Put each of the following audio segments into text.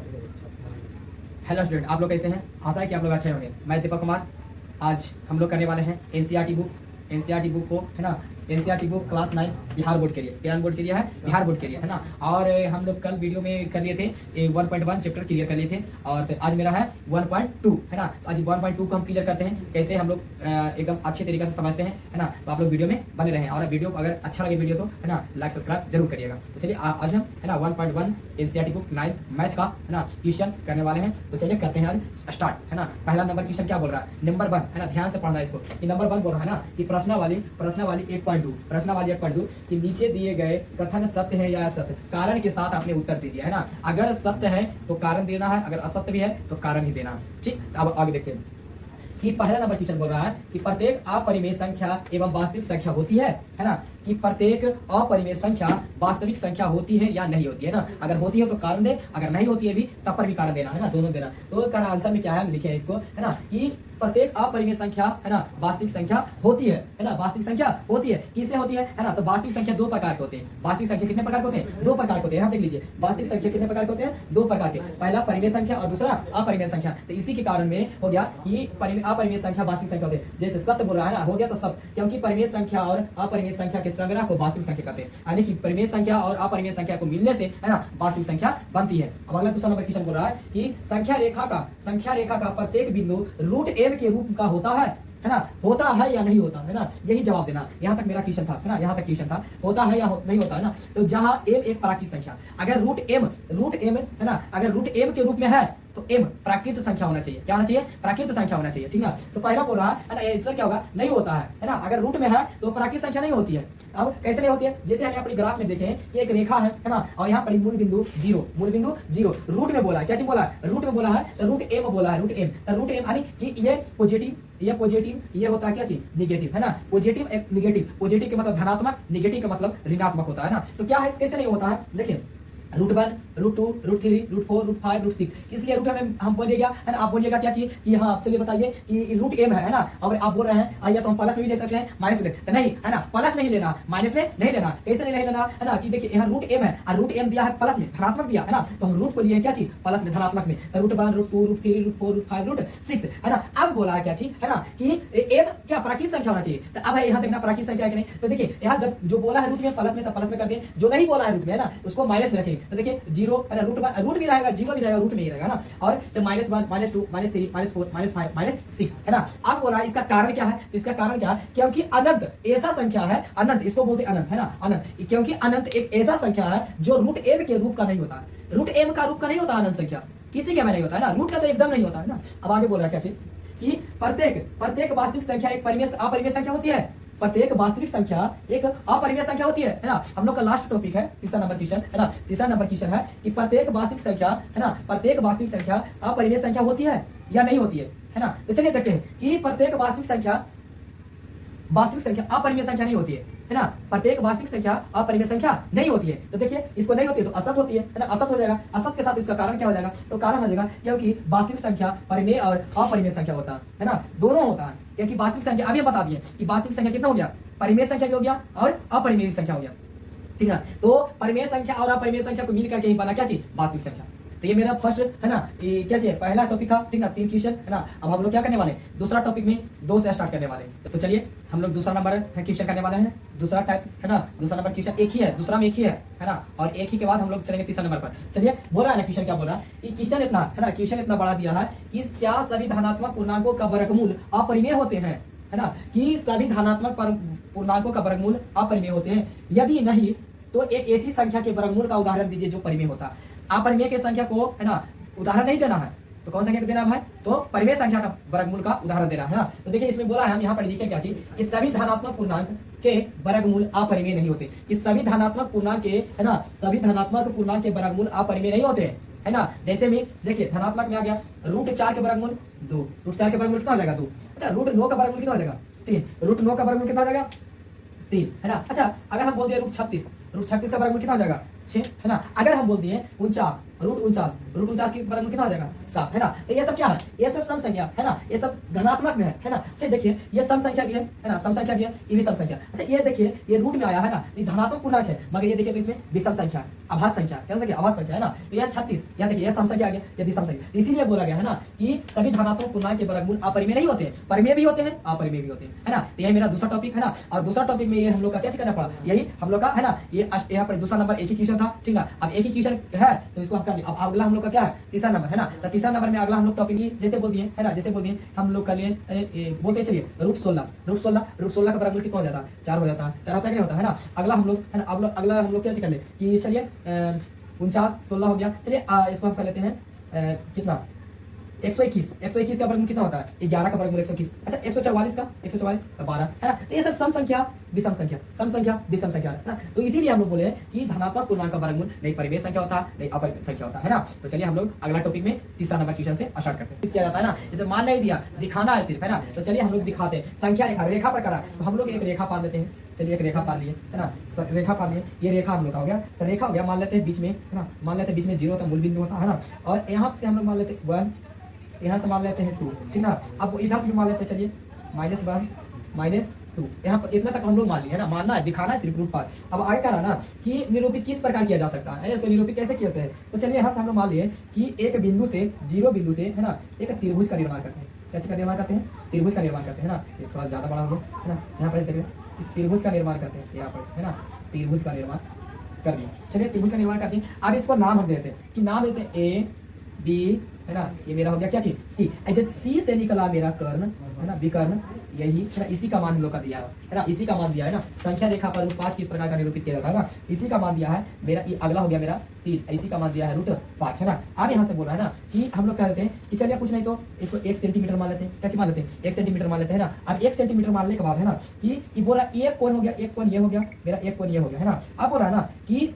Hello student, आप लोग कैसे हैं? आशा है कि आप लोग अच्छे होंगे। मैं दीपक कुमार। आज हम लोग करने वाले हैं एनसीईआरटी बुक को, है ना। NCERT book class 9 Bihar board के लिए, कौन बोर्ड के लिए है? बिहार बोर्ड के लिए, है ना। और हम लोग कल वीडियो में कर लिए थे 1.1 चैप्टर क्लियर कर लिए थे, और तो आज मेरा है 1.2, है ना। आज 1.2 को हम क्लियर करते हैं, कैसे हम लोग एकदम अच्छे तरीके से समझते हैं, है ना। तो आप लोग वीडियो में बने रहें, और वीडियो अगर अच्छा लगे वीडियो तो, है ना, लाइक सब्सक्राइब जरूर करिएगा। तो चलिए आज हम, है ना, 1.1 एनसीईआरटी बुक 9 मैथ का, है ना, क्वेश्चन करने वाले हैं। तो चलिए करते हैं आज स्टार्ट, है ना। पहला नंबर क्वेश्चन क्या बोल रहा है? नंबर 1, है ना, ध्यान से पढ़ना है इसको। कि नंबर 1 बोल रहा है ना कि प्रश्नावली 1.2 कि नीचे दिए गए कथन सत्य है या असत्य, कारण के साथ आपने उत्तर दीजिए, है ना। अगर सत्य है तो कारण देना है, अगर असत्य भी है तो कारण ही देना है। ठीक, अब आगे देखते हैं कि पहला नंबर क्वेश्चन बोल रहा है कि प्रत्येक अपरिमेय संख्या एवं वास्तविक संख्या होती है ना। कि प्रत्येक अपरिमेय संख्या वास्तविक संख्या होती है या नहीं होती है ना। अगर होती है तो कारण दे, अगर नहीं होती है भी तब पर भी कारण देना, है ना, दोनों देना। तो इसका आंसर में क्या है, हम लिखे हैं इसको, है ना, कि प्रत्येक अपरिमेय संख्या, है ना, वास्तविक संख्या होती है ना। वास्तविक संख्या होती है, किससे होती है ना। तो वास्तविक संख्या 2 प्रकार के होते हैं। वास्तविक संख्या कितने प्रकार के होते हैं? 2 प्रकार के होते हैं। यहाँ देख लीजिए, वास्तविक संख्या कितने प्रकार के होते हैं? 2 प्रकार के। पहला परिमेय संख्या और दूसरा अपरिमेय संख्या। तो इसी के कारण में हो गया कि अपरिमेय संख्या वास्तविक संख्या होते हैं। जैसे सत्य बोल रहा है ना, हो गया तो सत्य, क्योंकि परिमेय संख्या और अपरिमेय संख्या के संग्रह को वास्तविक संख्या कहते हैं। यानी कि परिमेय संख्या और अपरिमेय संख्या को मिलने से, है ना, वास्तविक संख्या बनती है। अब अगला दूसरा नंबर क्वेश्चन बोल रहा है कि संख्या रेखा का प्रत्येक बिंदु रूट m के रूप का होता है ना। होता है या नहीं होता, है ना, यही जवाब देना। यहाँ तक मेरा क्वेश्चन था, है ना, यहाँ तक क्वेश्चन था, होता है या नहीं होता, है ना। तो जहाँ m एक प्राकृतिक संख्या, अगर रूट m, है ना, अगर रूट m के रूप में है तो m प्राकृत संख्या होना चाहिए। क्या होना चाहिए? प्राकृत संख्या होना चाहिए, ठीक है। तो पहला बोल रहा है ना, आंसर क्या होगा? नहीं होता है ना। अगर रूट में है तो प्राकृत संख्या नहीं होती है। अब कैसे नहीं होती है? जैसे हमने अपने ग्राफ में देखे कि एक रेखा है ना, और यहाँ पर मूल बिंदु जीरो रूट में बोला है। कैसे बोला है? रूट में बोला है, तो रूट m बोला है, रूट m यानी कि ये पॉजिटिव, ये होता है क्या चीज? निगेटिव, है ना। पॉजिटिव एक निगेटिव, पॉजिटिव के मतलब धनात्मक, निगेटिव का मतलब ऋणात्मक होता है ना। तो क्या है, कैसे नहीं होता है? देखिए, √1, √2, √3, √4, √5, √6, इसलिए रूट में हम बोलिएगा, है ना। आप बोलिएगा क्या चीज कि हाँ, चलिए बताइए कि रूट m है ना। और आप बोल रहे हैं आइए तो हम प्लस में भी ले सकते हैं, माइनस में तो नहीं, है ना। प्लस में ही लेना, माइनस में नहीं लेना। कैसे नहीं लेना, है ना, कि देखिए यहाँ रूट m है और रूट m दिया है प्लस में, धनात्मक दिया, है ना। तो हम रूट को लिए क्या चीज? प्लस में, धनात्मक में। √1, √2, √3, √4, √5, √6, है ना। अब बोला है क्या चीज, है ना, कि m क्या प्राकृतिक संख्या होना चाहिए। तो अब यहाँ देखना प्राकृतिक संख्या है कि नहीं। तो देखिए यहाँ जब जो बोला है रूट में प्लस में, तो प्लस में कर दिए, जो नहीं बोला है रूट में, है ना, उसको माइनस में रखेंगे। तो देखिए 0, है ना, रूट भी रहेगा, 0 भी रहेगा, रूट में ही रहेगा ना। और तो -1, -2, -3, -4, -5, -6, है ना। अब बोला इसका कारण क्या है? तो इसका कारण क्या है? क्योंकि अनंत ऐसा संख्या है, अनंत इसको बोलते अनंत, है ना, अनंत, क्योंकि अनंत एक ऐसा संख्या है जो रूट m के रूप का नहीं होता है। रूट m का रूप का नहीं होता अनंत संख्या, किसी के में नहीं होता है ना। रूट का तो एकदम नहीं होता है ना। अब आगे बोल रहा है क्या चीज कि प्रत्येक वास्तविक संख्या एक अपरिमेय संख्या होती है। प्रत्येक वास्तविक संख्या एक अपरिमेय संख्या होती है ना। हम लोग का लास्ट टॉपिक है, तीसरा नंबर क्वेश्चन, है ना। तीसरा नंबर क्वेश्चन है कि प्रत्येक वास्तविक संख्या, है ना, प्रत्येक वास्तविक संख्या अपरिमेय संख्या होती है या नहीं होती है ना। तो चलिए देखते हैं कि प्रत्येक वास्तविक संख्या अपरिमेय संख्या नहीं होती है ना। प्रत्येक वास्तविक संख्या अपरिमेय संख्या नहीं होती है। तो देखिए इसको नहीं होती है तो असत होती है ना, असत हो जाएगा। असत के साथ इसका कारण क्या हो जाएगा? तो कारण हो जाएगा क्योंकि वास्तविक संख्या परिमेय और अपरिमेय संख्या होता है ना, दोनों होता है। क्योंकि वास्तविक संख्या अभी बता दिए कि वास्तविक संख्या कितना हो गया? परिमेय संख्या भी हो गया और अपरिमेय संख्या हो गया, ठीक है। तो परिमेय संख्या और अपरिमेय संख्या को मिलकर के ही बना क्या चीज? वास्तविक संख्या। तो ये मेरा फर्स्ट, है ना, ये क्या चाहिए? पहला टॉपिक था, ठीक ना, 3 क्वेश्चन, है ना। अब हम लोग क्या करने वाले हैं? दूसरा टॉपिक में 2 से स्टार्ट करने वाले हैं। तो चलिए हम लोग दूसरा नंबर क्वेश्चन करने वाले हैं। दूसरा टाइप, है ना, दूसरा नंबर क्वेश्चन एक ही है, दूसरा में एक ही है ना। और एक ही के बाद हम लोग चलेंगे तीसरा नंबर पर। चलिए बोल रहा है ना क्वेश्चन, क्या बोल रहा है कि क्वेश्चन इतना, है ना, क्वेश्चन इतना बड़ा दिया है कि क्या सभी धनात्मक पूर्णांकों का वर्गमूल अपरिमेय होते हैं, है ना। कि सभी धनात्मक पूर्णांकों का वर्गमूल अपरिमेय होते हैं। यदि नहीं तो एक ऐसी संख्या के वर्गमूल का उदाहरण दीजिए जो परिमेय होता। अपरिमेय के संख्या को, है ना, उदाहरण नहीं देना है तो कौन संख्या को देना भाई? तो परिमेय संख्या का वर्गमूल का उदाहरण देना है ना। तो देखिए इसमें बोला है, हम यहाँ पर लिखे क्या चीज कि सभी धनात्मक पूर्णांक के वर्गमूल अपरिमेय नहीं होते। कि सभी धनात्मक पूर्णांक के, है ना, सभी धनात्मक पूर्णांक के वर्गमूल अपरिमेय नहीं होते, है ना। जैसे में देखिए धनात्मक में आ गया √4 के वर्गमूल 2, √4 के वर्गमूल कितना हो जाएगा? 2। अच्छा, √9 का वर्गमूल कितना हो जाएगा? 3। √9 का वर्गमूल कितना हो जाएगा? 3, है ना। अच्छा, अगर हम बोल दिए √36 का वर्गमूल कितना हो जाएगा? 6, है ना। अगर हम बोल दिए 49 रूट 49 की वर्गमूल कितना हो जाएगा 7 है ना। तो ये सब क्या है, ये सब सम संख्या है ना, ये सब धनात्मक में है ना। अच्छा देखिए ये सम संख्या भी है ना, सम संख्या भी है, ये भी सम संख्या। अच्छा ये देखिए ये रूट में आया है ना, ये धनात्मक पूर्णांक है, मगर ये देखिए तो इसमें विषम संख्या, आभास संख्या, क्या संख्या, आभास संख्या है ना। तो यह 36, यहाँ देखिए ये सम संख्या आ गया, ये विषम संख्या। इसीलिए बोला गया है ना कि सभी धनात्मक पूर्णांक के वर्गमूल अपरिमेय नहीं होते, परिमेय भी होते हैं, अपरिमेय भी होते हैं, है ना। तो यही मेरा दूसरा टॉपिक है ना। और दूसरा टॉपिक में ये हम लोग का क्या करना पड़ा, यही हम लोग का है ना। ये यहाँ पर दूसरा नंबर एक ही क्वेश्चन था, ठीक ना। अब एक ही क्वेश्चन है तो इसको हम कर लिए। अब अगला हम लोग का क्या है, तीसरा नंबर है ना। तो तीसरा नंबर में अगला हम लोग टॉपिक जैसे बोल दिए है ना, जैसे बोल दिए हम लोग कर लिए बोलते चलिए रूट 16 का वर्गमूल कितना हो जाता है, 4 हो जाता है, 4 होता है नहीं होता है ना। अगला हम लोग है ना, अगला हम लोग क्या कर ले कि चलिए 49 16 हो गया। चलिए इसको हम कर लेते हैं कितना 121 का वर्गमूल कितना होता है, 11 का वर्गमूल 121। अच्छा 144 का 12 है ना। तो ये सब सम संख्या विषम संख्या, सम संख्या विषम संख्या है ना। तो इसीलिए हम लोग बोले कि धनात्मक पूर्णांक का वर्गमूल नहीं परिमेय संख्या होता, नहीं अपरिमेय संख्या होता है ना। तो चलिए हम लोग अगला टॉपिक में तीसरा नंबर क्वेश्चन से स्टार्ट करते हैं। किया जाता है ना, इसे मान नहीं दिया, दिखाना है सिर्फ है ना। तो चलिए हम लोग दिखाते हैं संख्या रेखा पर करा। तो हम लोग एक रेखा पार लेते हैं, चलिए एक रेखा पार लिए है ना, रेखा पार लिए, ये रेखा हम लोग का हो गया। तो रेखा हो गया, मान लेते हैं बीच में है ना, मान लेते हैं बीच में 0 होता है, मूल बिंदु होता है ना। और यहाँ से हम लोग मान लेते हैं 1, यहाँ से मान लेते हैं 2, ठीक ना। अब इधर से भी मान लेते हैं, चलिए -1 -2, यहाँ पर इतना तक हम लोग मान लिए है ना। मानना है, दिखाना है सिर्फ रूट पार। अब आगे कह रहा ना कि निरूपित किस प्रकार किया जा सकता है, इसको निरूपित कैसे किए हैं। तो चलिए यहाँ से हम लोग मान लिए कि एक बिंदु से 0 बिंदु से है ना एक त्रिभुज का निर्माण करते हैं। कैसे का निर्माण करते हैं, त्रिभुज का निर्माण करते हैं ना। ये थोड़ा ज्यादा बड़ा हम लोग है ना, यहाँ पर देख रहे हैं त्रिभुज का निर्माण करते हैं, यहाँ पर है ना त्रिभुज का निर्माण कर दिया। चलिए त्रिभुज का निर्माण करते हैं। अब इसको नाम हम देते हैं कि नाम देते हैं A B है ना। ये मेरा हो गया क्या चीज C। जब C से निकला मेरा कर्ण है ना, विकर्ण, यही है ना, इसी का मान हम लोग का दिया है ना, इसी का मान दिया है ना। संख्या रेखा पर रूट 5 किस प्रकार का निरूपित किया जाता है ना, इसी का मान दिया है मेरा। ये अगला हो गया मेरा 3, इसी का मान दिया है रूट 5 है ना। अब यहाँ से बोला है ना कि हम लोग क्या देते हैं कि चलिए कुछ नहीं तो इसको 1 सेंटीमीटर मान लेते हैं। कैसे मान लेते हैं, 1 सेंटीमीटर मान लेते हैं ना। अब 1 सेंटीमीटर मानने के बाद है ना कि ये बोला एक कोण हो गया, एक कोण ये हो गया मेरा, एक कोण ये हो गया है ना। अब बोला है ना कि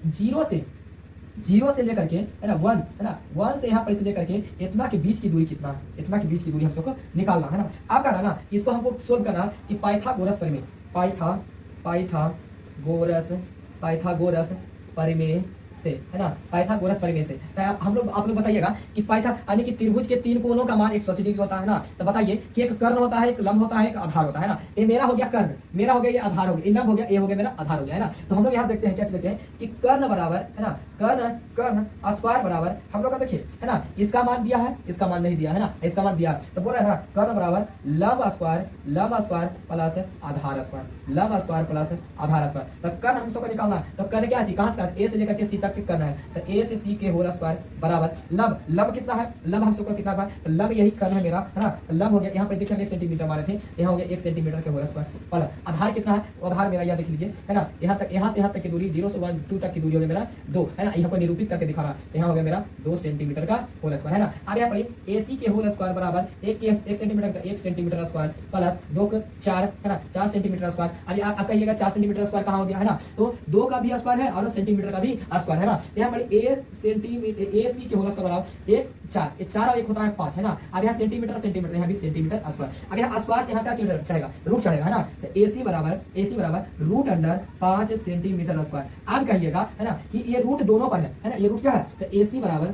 0 से लेकर के है ना 1 है ना, 1 से यहाँ पर से लेकर के इतना के बीच की दूरी कितना है, इतना के बीच की दूरी हम सबको निकालना है ना। अब करना ना इसको हमको सोल्व करना कि पाइथागोरस परिमेय, पाइथागोरस परिमेय से है ना, पाइथागोरस परिमेय से। तो आप लोग बताइएगा कि यानी कि त्रिभुज के 3 कोणों का मान 180 डिग्री होता है ना। तो बताइए कि एक कर्ण होता है, एक लंब होता है, एक आधार होता है ना। ये मेरा हो गया कर्ण, मेरा हो गया ये आधार हो गया, ये लंब हो गया, ये हो गया मेरा आधार हो गया है ना। तो हम लोग यहाँ देखते हैं, कैसे देखते हैं कि कर्ण बराबर है ना, कर्ण स्क्वायर बराबर हम लोग का देखिए है ना, इसका मान दिया है, इसका मान नहीं दिया है ना, इसका मान दिया। तो बोल रहा है ना कर्ण बराबर लंब स्क्वायर प्लस आधार स्क्वायर, लंब स्क्वायर प्लस आधार स्क्वायर। तो कर्ण हम सबको निकालना। तो कर्ण क्या है, कहाँ से ए से लेकर के सी तक के कर्ण है। तो ए से सी के होल स्क्वायर बराबर लंब कितना है, लंब हम सबको कितना है, लंब यही कर्ण है मेरा है ना। लंब हो गया, यहाँ पर देखिए हम 1 सेंटीमीटर मारे थे, यहाँ हो गया 1 सेंटीमीटर के होल स्क्वायर प्लस आधार कितना है, आधार मेरा यहाँ देख लीजिए है ना, यहाँ से यहाँ तक की दूरी 0 से 1 2 तक की दूरी हो गया मेरा 2 है ना। यहाँ पर निरूपित करके दिखाना, यहाँ हो गया मेरा 2 सेंटीमीटर का होल स्क्वायर है ना। अब यहाँ पर AC के होल स्क्वायर बराबर 1 सेंटीमीटर का 1 सेंटीमीटर स्क्वायर प्लस 2 का 4 है ना, 4 सेंटीमीटर स्क्वायर। अब आप कहिएगा 4 सेंटीमीटर स्क्वायर कहाँ हो गया है ना, तो 2 का भी स्क्वायर है और सेंटीमीटर का भी स्क्वायर है ना। यहाँ पर AC के होल स्क्वायर बराबर 1 4 और 1 होता है 5 है ना। अब यहाँ सेंटीमीटर यहाँ भी सेंटीमीटर स्क्वायर। अब यहाँ स्क्वायर से यहाँ क्या चढ़ेगा, रूट चढ़ेगा है ना। तो AC बराबर रूट अंडर 5 सेंटीमीटर स्क्वायर। अब कहिएगा है ना कि ये रूट दोनों पर है ना, ये रूट क्या है। तो AC बराबर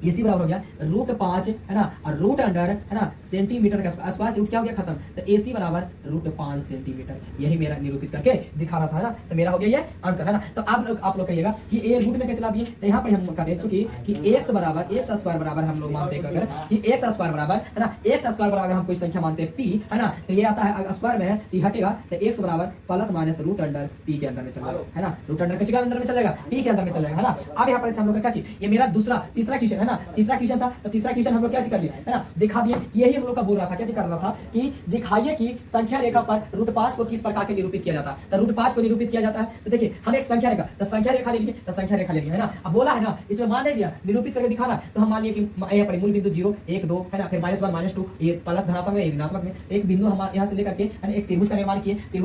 हो गया रूट 5 है ना, और रूट अंडर है ना सेंटीमीटर का स्क्वायर से रूट क्या हो गया खत्म। तो AC बराबर रूट 5 सेंटीमीटर, यही मेरा निरूपित करके दिखा रहा था ना। तो मेरा हो गया ये आंसर है ना। तो आप लोग कहिएगा कि ए रूट में कैसे ला दिए। तो यहाँ पर हम कहते हैं चूंकि कि x स्क्वायर बराबर हम लोग मानते हैं अगर कि x स्क्वायर बराबर है ना, x स्क्वायर बराबर हम कोई संख्या मानते हैं p है ना। तो ये आता है स्क्वायर में है तो हटेगा। तो x बराबर plus minus root under p के अंदर में चलेगा है ना, रूट अंडर के अंदर में चलेगा, p के अंदर में चलेगा है ना। अब यहाँ पर हम लोग का क्या चीज, ये मेरा तीसरा क्वेश्चन है ना, तीसरा क्वेश्चन था। तो तीसरा क्वेश्चन हम लोग क्या कर लिए है ना, दिखा दिए। यही हम लोग का बोल रहा था, क्या कर रहा था कि दिखाइए कि संख्या रेखा पर रूट 5 को किस प्रकार के निरूपित किया जाता है। तो रूट 5 को निरूपित किया जाता है। तो देखिए हम एक संख्या रेखा, तो संख्या रेखा ले लिए, तो संख्या रेखा ले लिए है ना। अब बोला है ना इसमें मान नहीं दिया, निरूपित करके दिखाना। तो हम मान लिए कि यहाँ पर मूल बिंदु 0 1 2 है ना, फिर -1 -2, ये प्लस धनात्मक में ऋणात्मक में एक बिंदु हम यहाँ से लेकर के एक त्रिभुज का निर्माण किए, तो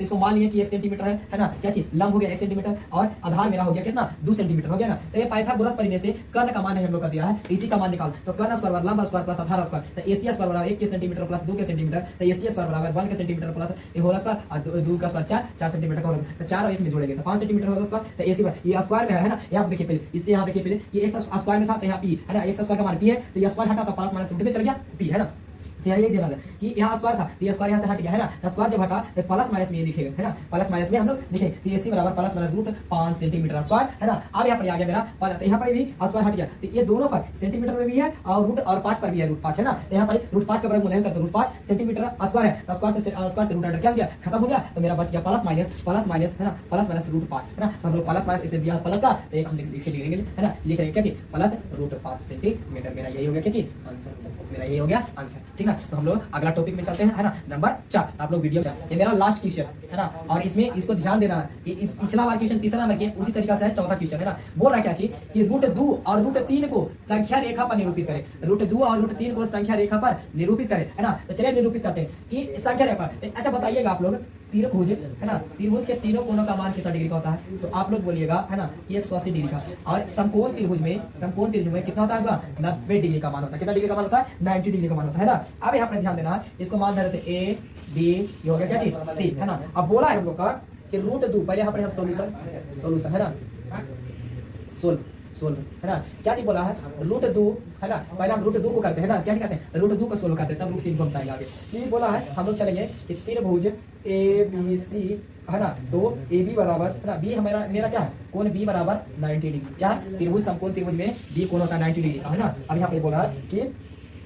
इसको मान लिए कि 1 सेंटीमीटर है ना, क्या चीज लंब हो गया 1 सेंटीमीटर और आधार मेरा हो गया कितना 2 सेंटीमीटर हो गया ना। तो ये पाइथागोरस परिमेय से कर्ण का मान है हम लोग का दिया है, इसी का मान निकाल। तो कर्ण स्क्वायर लंब स्क्वायर प्लस आधार स्क्वायर, तो एसी स्क्वायर बराबर 1 के सेंटीमीटर प्लस 2 के सेंटीमीटर, तो एसी स्क्वायर बराबर 1 के सेंटीमीटर प्लस ये होल स्क्वायर और 2 का स्क्वायर 4 सेंटीमीटर का होल, तो 4 और 1 में जोड़ेंगे तो 5 सेंटीमीटर होल स्क्वायर। तो एसी ये स्क्वायर में है ना, यहाँ देखिए पहले इससे यहाँ देखिए पहले ये x स्क्वायर में था, तो यहाँ p है ना, x स्क्वायर का मान p है, तो ये स्क्वायर हटा तो प्लस माइनस रूट में चल गया p है ना। यहाँ ये देना था कि यहाँ स्क्वायर था, तो ये स्क्वायर यहाँ से हट गया है ना, स्क्वायर जब हटा तो प्लस माइनस में ये दिखेगा है ना, प्लस माइनस में हम लोग लिखेंगे, तो एसी बराबर plus minus root 5 centimetre square है ना। अब यहाँ पर आ गया मेरा, तो यहाँ पर भी स्क्वायर हट गया, तो ये दोनों पर सेंटीमीटर में भी है और रूट और 5 पर भी है, रूट 5 है ना। तो यहाँ पर रूट 5 का वर्गमूल है, तो रूट 5 सेंटीमीटर स्क्वायर है, तो स्क्वायर से रूट अंडर क्या हो गया, खत्म हो गया, तो मेरा बच गया प्लस माइनस है ना, प्लस माइनस रूट 5 है ना। तो हम लोग प्लस माइनस इतने दिया प्लस का, तो एक हम लिख लेंगे है ना, लिख रहे क्या चीज प्लस रूट 5 सेंटीमीटर, मेरा यही हो गया क्या चीज आंसर, मेरा यही हो गया आंसर, ठीक है। तो हम लोग अगला टॉपिक में चलते हैं है ना, नंबर 4। आप लोग वीडियो, ये मेरा लास्ट क्वेश्चन है ना, और इसमें इसको ध्यान देना है, पिछला बार क्वेश्चन तीसरा नंबर के उसी तरीका से है, चौथा क्वेश्चन है ना। बोल रहा क्या चीज कि रूट 2 और रूट 3 को संख्या रेखा पर निरूपित करें, रूट 2 और रूट 3 को संख्या रेखा पर निरूपित करें है ना। तो चलिए निरूपित करते हैं कि संख्या रेखा। अच्छा बताइएगा आप लोग, त्रिभुज है ना, त्रिभुज के तीनों कोणों का मान कितना डिग्री का होता है, तो आप लोग बोलिएगा है ना 180 डिग्री का, और समकोण त्रिभुज में कितना होता है, 90 डिग्री का मान होता है। कितना डिग्री का मान होता है, 90 डिग्री का मान होता है ना। अब यहाँ पर ध्यान देना है, इसको मान धरते ए बी, ये हो गया क्या चीज सी है ना। अब बोला है हम लोग का कि रूट 2, पहले यहाँ पर हम सोल्यूशन है ना, सोल्व है ना, क्या चीज बोला है रूट 2 है ना। पहले हम रूट 2 को करते हैं ना, कैसे करते हैं, रूट 2 को सोल्व करते हैं, तब रूट 3 को हम चाहेंगे आगे। ये बोला है हम लोग चलेंगे कि त्रिभुज ए बी सी है ना, तो ए बी बराबर है ना, बी हमारा मेरा क्या है, कोण बी बराबर 90 डिग्री, क्या है त्रिभुज समकोण त्रिभुज में बी कोण होता है 90 डिग्री है ना। अब यहाँ पे बोला है कि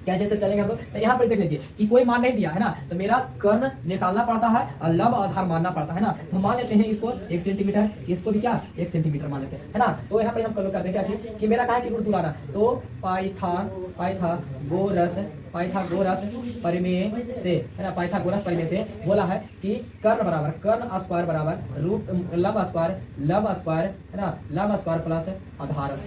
क्या जैसे चलेंगे हम लोग, तो यहाँ पर देख लीजिए कि कोई मान नहीं दिया है ना, तो मेरा कर्ण निकालना पड़ता है और लंब आधार मानना पड़ता है ना। तो मान लेते हैं इसको 1 सेंटीमीटर, इसको भी क्या 1 सेंटीमीटर मान लेते हैं है ना। तो यहाँ पर हम करते हैं क्या चीज कि मेरा कहा है कि रूट 2 लाना, तो पाइथागोरस परिमेय से है ना, पाइथागोरस परिमेय से बोला है कि कर्ण स्क्वायर बराबर रूट लंब स्क्वायर है ना, लंब स्क्वायर प्लस आधार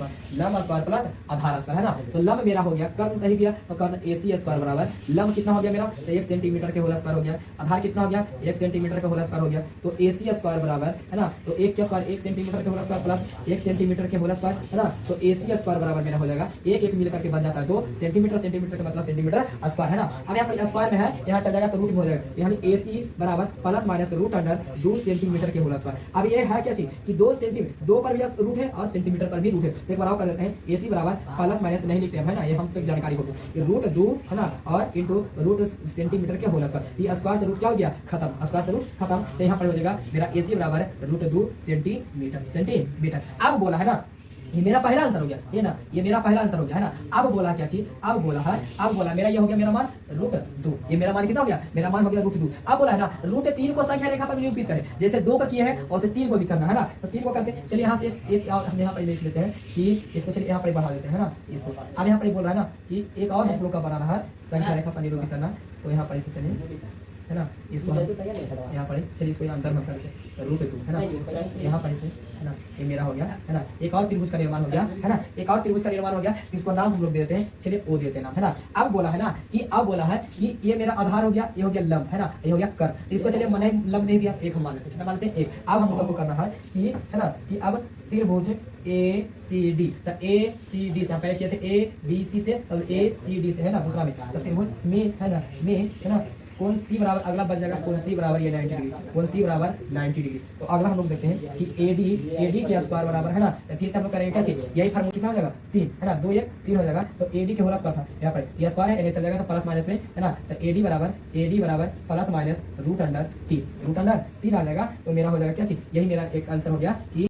स्क्वायर है ना। तो लंब मेरा हो गया, कर्ण नहीं दिया तो कर्ण एसी स्क्वायर बराबर लंब कितना हो गया मेरा, तो 1 सेंटीमीटर के होल स्क्वायर हो गया, आधार कितना हो गया 1 सेंटीमीटर का होल स्क्वायर हो गया, तो एसी स्क्वायर बराबर है ना, तो 1 के स्क्वायर 1 सेंटीमीटर के होल स्क्वायर प्लस 1 सेंटीमीटर के होल स्क्वायर है ना, तो एसी स्क्वायर बराबर मेरा हो जाएगा 1 मिलकर के बन जाता है 2 सेंटीमीटर का मतलब सेंटीमीटर स्क्वायर है ना। अब यहाँ पर स्क्वायर में है, यहाँ चल जाएगा तो रूट में हो जाएगा, यानी एसी बराबर plus minus root under 2 centimetre के होल स्क्वायर। अब ये है क्या चीज कि 2 सेंटीमीटर, 2 पर भी रूट है और सेंटीमीटर पर भी रूट है, तो एक बार और कर देते हैं, एसी बराबर प्लस माइनस नहीं लिखते हैं है ना, ये हम तक जानकारी होगी, रूट 2 है ना और इंटू रूट सेंटीमीटर के होल स्क्वायर, ये स्क्वायर से रूट क्या हो गया खत्म, स्क्वायर से रूट खत्म, तो यहाँ पर हो जाएगा मेरा एसी बराबर रूट 2 सेंटीमीटर। अब बोला है ना, ये मेरा पहला आंसर हो गया, ये ना ये मेरा पहला आंसर हो गया है ना। अब बोला क्या चीज, अब बोला मेरा ये हो गया मेरा मान रूट 2, ये मेरा मान कितना हो गया, मेरा मान हो गया रूट 2। अब बोला है ना रूट 3 को संख्या रेखा पर निरूपित करें, जैसे 2 का किया है और से 3 को भी करना है ना, तो 3 को करके चलिए यहाँ से एक और हम यहाँ पर देख लेते हैं कि इसको चलिए यहाँ पर बढ़ा देते हैं ना इसको। अब यहाँ पर बोल रहा है ना कि एक और हम लोग का बनाना है संख्या रेखा पर निरूपित करना, तो यहाँ पर इसे चलिए है ना, इसको हम यहाँ पर चलिए इसको अंदर में करके रूट 2 है ना, यहाँ पर इसे है ना, ये मेरा हो गया है ना, एक और त्रिभुज का निर्माण हो गया है ना, एक और त्रिभुज का निर्माण हो गया, इसको नाम हम लोग देते हैं, चलिए ओ देते हैं नाम है ना। अब बोला है ना कि ये मेरा आधार हो गया, ये हो गया लंब है ना, ये हो गया कर, इसको चलिए मैंने लंब नहीं दिया, एक हम मान लेते हैं, कितना मानते हैं 1। अब हम सबको करना है कि है ना कि अब त्रिभुज ACD, तो ACD से हम पहले किए थे ABC से, अब ACD से है ना दूसरा में, तो त्रिभुज में है ना कौन सी बराबर अगला बन जाएगा, कौन सी बराबर ये 90 डिग्री, कौन सी बराबर 90 डिग्री। तो अगला हम लोग देखते हैं कि AD के स्क्वायर बराबर है ना, तो फिर से हम लोग करेंगे क्या चीज, यही फार्मूला कितना हो जाएगा 3 है ना, 2 1 3 हो जाएगा, तो AD के होल स्क्वायर था यहाँ पर ये स्क्वायर है, चल जाएगा तो प्लस माइनस में है ना, तो AD बराबर प्लस माइनस रूट अंडर 3 आ जाएगा, तो मेरा हो जाएगा क्या चीज, यही मेरा एक आंसर हो गया कि